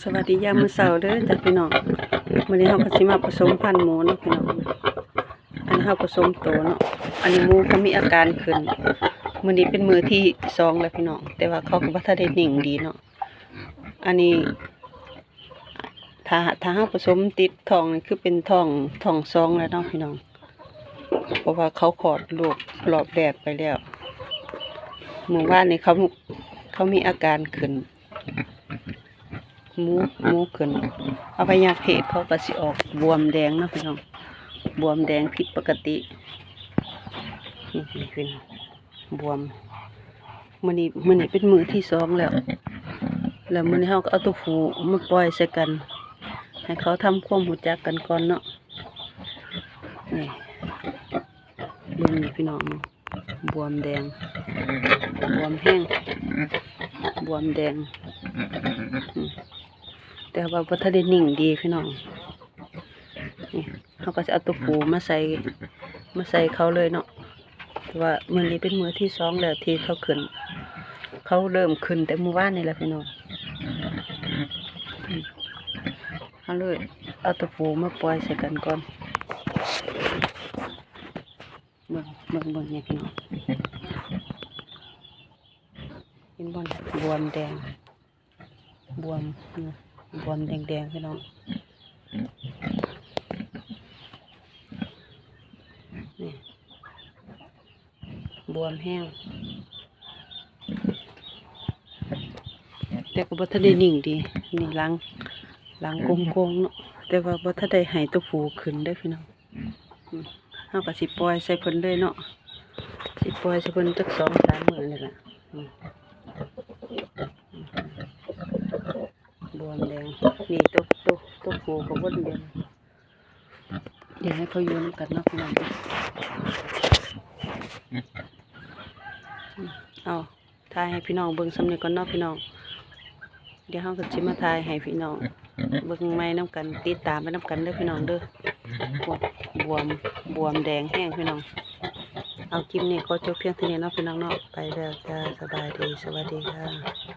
สวัสดียามมื้อเช้าเด้อจ้ะพี่น้องมื้อนี้เฮาก็สิมาผสมพันธุ์หมูเนาะพี่น้องอันนี้เฮาผสมโตเนาะอันนี้หมูเขามีอาการขึ้นมื้อนี้เป็นมื้อที่2แล้วพี่น้องแต่ว่าเขาก็บ่ทันได้นิ่งดีเนาะอันนี้ถ้าเฮาผสมติดท้องนี่คือเป็นท้อง2แล้วเนาะพี่น้องเพราะว่าเขาคลอดลูกรอบแรกไปแล้วเมื่อวานนี้เขามีอาการขึ้นหมูขึ้นอวัยวะเพศเขาก็สิออกบวมแดงเนาะพี่น้องบวมแดงผิดปกตินี่เป็นบวมมื้อนี้เป็นมื้อที่2แล้วมื้อนี้เฮาก็เอาตัวผู้มาปล่อยใส่กันให้เขาทำความรู้จักกันก่อนเนาะนี่เบิ่งนี่พี่น้องบวมแดงบวมแห้งบวมแดงแต่ว่าบ่ทันได้นิ่งดีพี่น้องนี่เขาก็จะเอาตัวปูมาใส่เขาเลยเนาะแต่ว่ามื้อนี้เป็นมื้อที่2แล้วที่เขาขึ้นเขาเริ่มขึ้นแต่เมื่อวานนี่แหละพี่น้องเอาเลยเอาตัวปูมาปล่อยใส่กันก่อนเบิ่งนี่พี่น้องเห็นบ่บวมแดงบวมแดงพี่น้องนี่บวมแห้งแต่ก็บ่ทันได้นิ่งดีนี่หลังโกงเนาะแต่ว่าบ่ทันได้ให้ตัวผู้ขึ้นได้พี่น้องเฮาก็สิปล่อยใส่เพิ่นเลยเนาะสิปล่อยใส่เพิ่นจัก 2-3 มื้อนี่ล่ะบวมแดงนี่ตัวผู้ก็บ่เดือนเดี๋ยวให้เขาอยู่นำกันเนาะพี่น้องเอาถ่ายให้พี่น้องเบิ่งสำเร็จก่อนเนาะพี่น้องเดี๋ยวเฮาก็สิมาถ่ายให้พี่น้องเบิ่งใหม่นำกันติดตามไปนำกันเด้อพี่น้องเด้อบวมแดงแห้งพี่น้องเอาคลิปนี้ขอจบเพียงเท่านี้เนาะพี่น้องเนาะไปแล้วจ้าสบายดีสวัสดีค่ะ